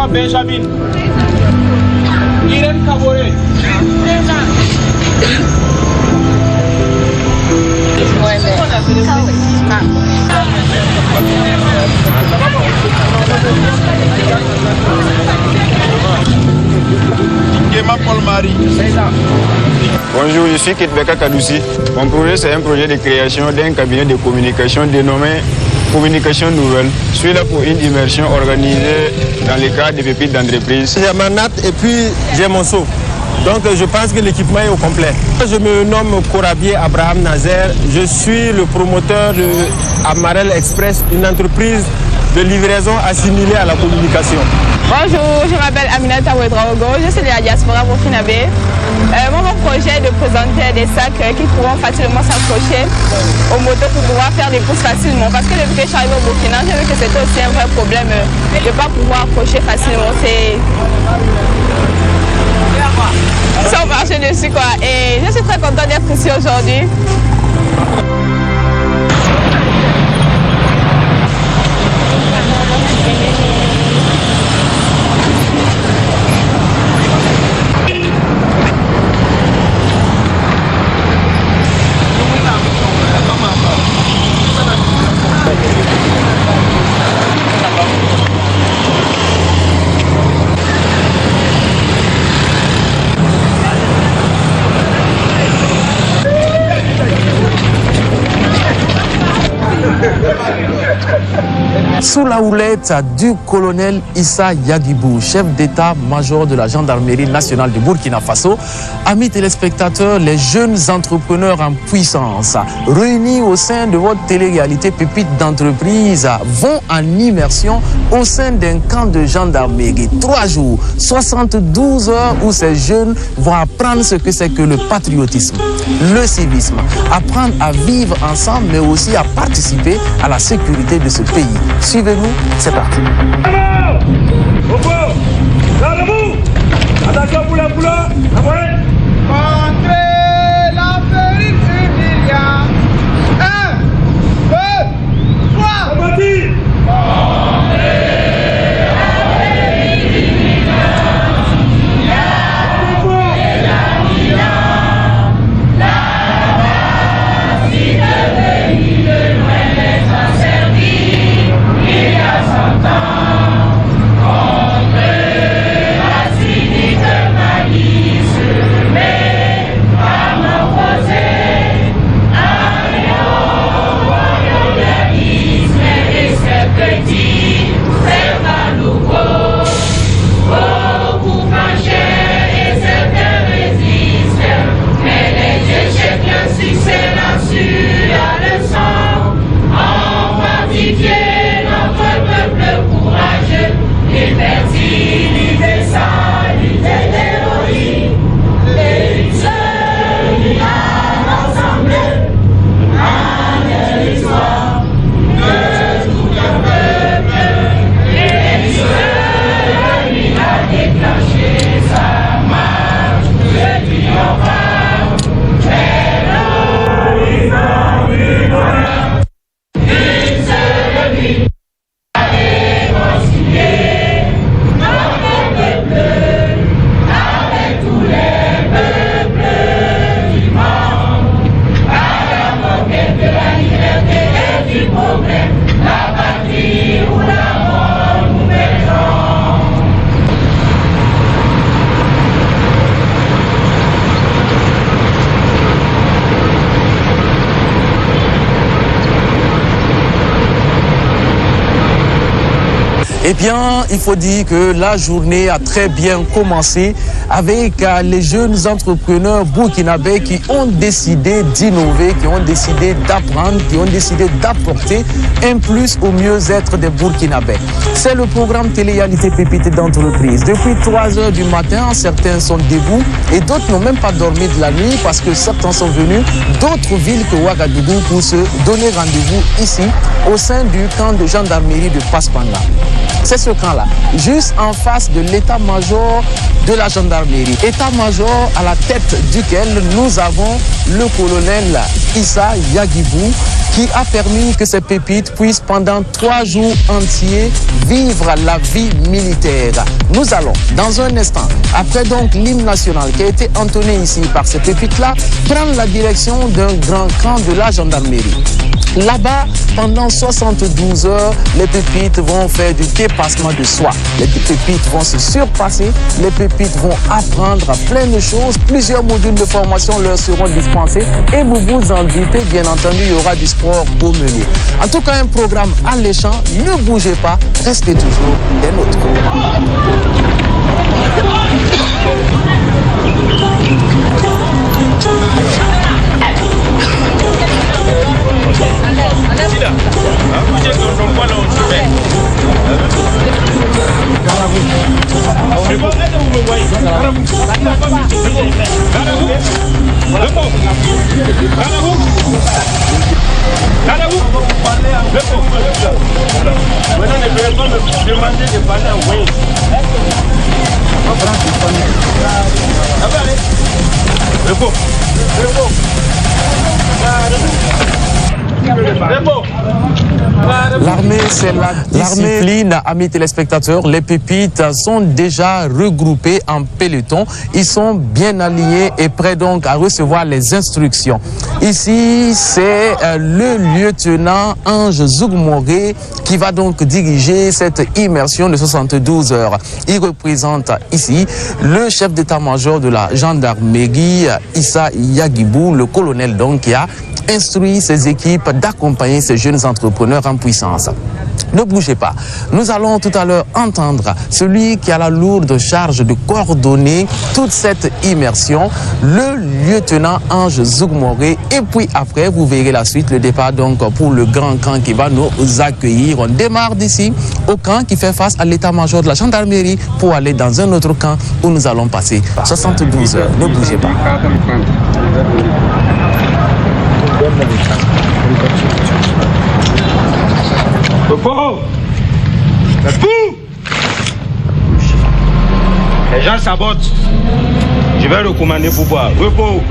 Issa Benjamin. Irène Kaboré. Bonjour, je suis Kitbeka Kadoussi. Mon projet, c'est un projet de création d'un cabinet de communication dénommé Communication Nouvelle. Je suis là pour une immersion organisée dans le cadre des pépites d'entreprise. J'ai ma natte et puis j'ai mon seau. Donc je pense que l'équipement est au complet. Je me nomme Korabier Abraham Nazer. Je suis le promoteur de Amarel Express, une entreprise de livraison assimilée à la communication. Bonjour, je m'appelle Aminata Ouedraogo, je suis de la diaspora burkinabé. Mon projet est de présenter des sacs qui pourront facilement s'accrocher aux motos pour pouvoir faire des courses facilement. Parce que depuis que je suis arrivée au Burkina, j'ai vu que c'était aussi un vrai problème de ne pas pouvoir accrocher facilement. Sans marcher dessus quoi. Et je suis très contente d'être ici aujourd'hui. Sous la houlette du colonel Issa Yagibou, chef d'état-major de la gendarmerie nationale du Burkina Faso, amis téléspectateurs, les jeunes entrepreneurs en puissance réunis au sein de votre télé-réalité Pépites d'entreprise vont en immersion au sein d'un camp de gendarmerie. 3 jours, 72 heures où ces jeunes vont apprendre ce que c'est que le patriotisme, le civisme, apprendre à vivre ensemble mais aussi à participer à la sécurité de ce pays. Suivez-nous, c'est parti. Attention pour la boulot. Entrez la pérille humiliante. 1, 2, 3. C'est parti. Eh bien, il faut dire que la journée a très bien commencé avec les jeunes entrepreneurs burkinabés qui ont décidé d'innover, qui ont décidé d'apprendre, qui ont décidé d'apporter un plus au mieux-être des Burkinabés. C'est le programme télé-réalité Pépites d'entreprise. Depuis 3 heures du matin, certains sont debout et d'autres n'ont même pas dormi de la nuit parce que certains sont venus d'autres villes que Ouagadougou pour se donner rendez-vous ici au sein du camp de gendarmerie de Paspanga. C'est ce camp-là, juste en face de l'état-major de la gendarmerie. État-major à la tête duquel nous avons le colonel Issa Yagibou, qui a permis que ces pépites puissent pendant 3 jours entiers vivre la vie militaire. Nous allons, dans un instant, après donc l'hymne national qui a été entonné ici par ces pépites-là, prendre la direction d'un grand camp de la gendarmerie. Là-bas, pendant 72 heures, les pépites vont faire du dépassement de soi. Les pépites vont se surpasser, les pépites vont apprendre plein de choses. Plusieurs modules de formation leur seront dispensés et vous vous en doutez, bien entendu, il y aura du sport au menu. En tout cas, un programme alléchant. Ne bougez pas, restez toujours des nôtres. L'armée, c'est la discipline, amis téléspectateurs. Les pépites sont déjà regroupés en peloton. Ils sont bien alignés et prêts donc à recevoir les instructions. Ici, c'est le lieutenant Ange Zougmoré qui va donc diriger cette immersion de 72 heures. Il représente ici le chef d'état-major de la gendarmerie, Issa Yagibou, le colonel donc qui a instruit ses équipes d'accompagner ces jeunes entrepreneurs en puissance. Ne bougez pas. Nous allons tout à l'heure entendre celui qui a la lourde charge de coordonner toute cette immersion, le lieutenant Ange Zougmoré. Et puis après, vous verrez la suite, le départ donc pour le grand camp qui va nous accueillir. On démarre d'ici au camp qui fait face à l'état-major de la gendarmerie pour aller dans un autre camp où nous allons passer 72 heures. Ne bougez pas. Repos. Les gens sabotent. Je vais recommander pour boire. Repos.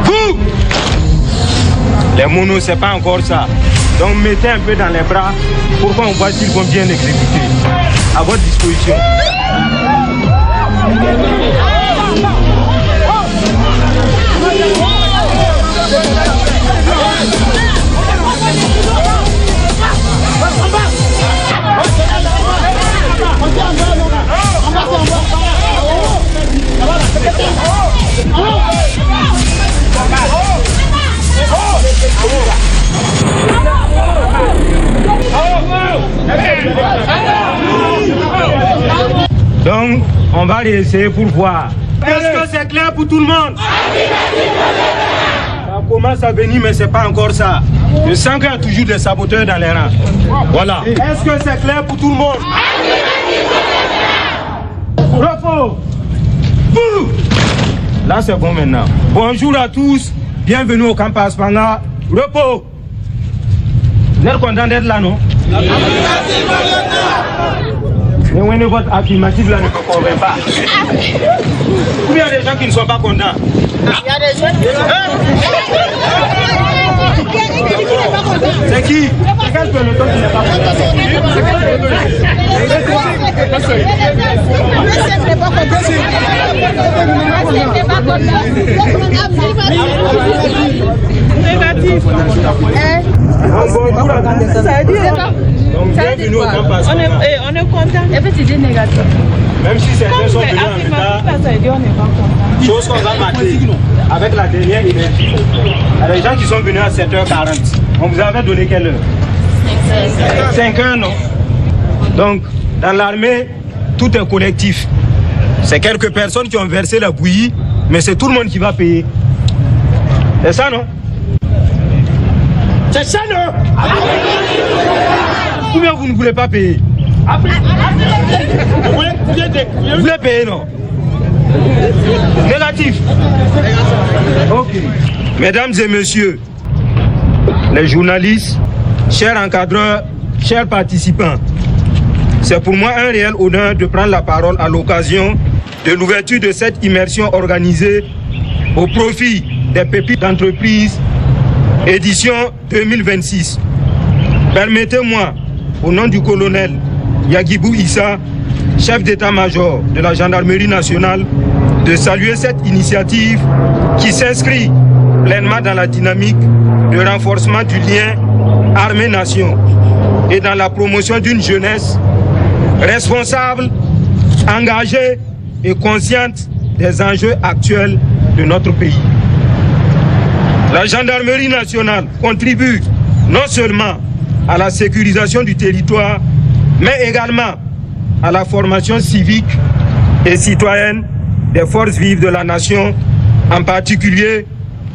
Fou. Les monos, c'est pas encore ça. Donc mettez un peu dans les bras pour qu'on voit s'ils vont bien exécuter. À votre disposition. Donc, on va réessayer pour voir. Est-ce que c'est clair pour tout le monde? Ça commence à venir, mais c'est pas encore ça. Je sens qu'il y a toujours des saboteurs dans les rangs. Voilà. Est-ce que c'est clair pour tout le monde? Repos. Là, c'est bon maintenant. Bonjour à tous. Bienvenue au camp Aspanga. Repos. Vous êtes content d'être là, non? Mais votre affirmative là ne me convainc pas. Il y a des gens qui ne sont pas contents. Il y a des gens qui ne sont pas contents. C'est qui? C'est quel peloton qui n'est pas Négatif. Donc, bienvenue au camp Aspanga. On est content. Et puis tu dis négatif. Même si certains sont venus en retard, chose qu'on va marquer avec la dernière énergie. Il y a des gens qui sont venus à 7h40. On vous avait donné quelle heure? 5h, non? Donc, dans l'armée, tout est collectif. C'est quelques personnes qui ont versé la bouillie, mais c'est tout le monde qui va payer. C'est ça, non? C'est ça, non? Ou bien vous ne voulez pas payer? Vous voulez payer, non? Négatif. Ok. Mesdames et messieurs, les journalistes, chers encadreurs, chers participants, c'est pour moi un réel honneur de prendre la parole à l'occasion de l'ouverture de cette immersion organisée au profit des pépites d'entreprise édition 2026. Permettez-moi, au nom du colonel Yagibou Issa, chef d'état-major de la gendarmerie nationale, de saluer cette initiative qui s'inscrit pleinement dans la dynamique de renforcement du lien armée-nation et dans la promotion d'une jeunesse responsable, engagée et consciente des enjeux actuels de notre pays. La gendarmerie nationale contribue non seulement à la sécurisation du territoire, mais également à la formation civique et citoyenne des forces vives de la nation, en particulier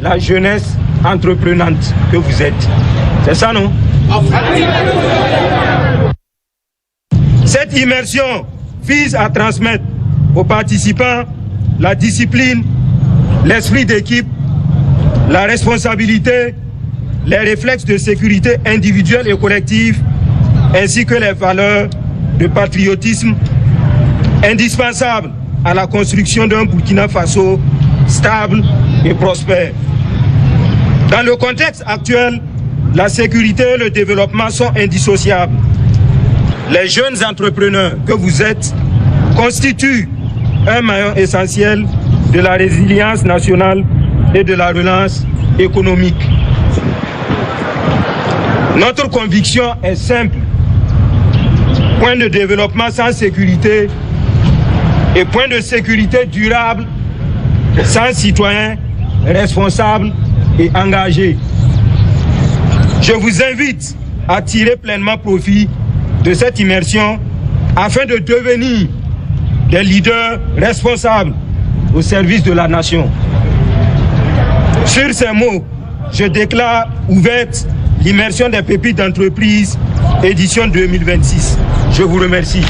la jeunesse entreprenante que vous êtes. C'est ça, non? Cette immersion vise à transmettre aux participants la discipline, l'esprit d'équipe, la responsabilité, les réflexes de sécurité individuelle et collective, ainsi que les valeurs de patriotisme indispensables à la construction d'un Burkina Faso stable et prospère. Dans le contexte actuel, la sécurité et le développement sont indissociables. Les jeunes entrepreneurs que vous êtes constituent un maillon essentiel de la résilience nationale et de la relance économique. Notre conviction est simple. Point de développement sans sécurité et point de sécurité durable sans citoyens responsables et engagés. Je vous invite à tirer pleinement profit de cette immersion afin de devenir des leaders responsables au service de la nation. Sur ces mots, je déclare ouverte l'immersion des pépites d'entreprise édition 2026. Je vous remercie.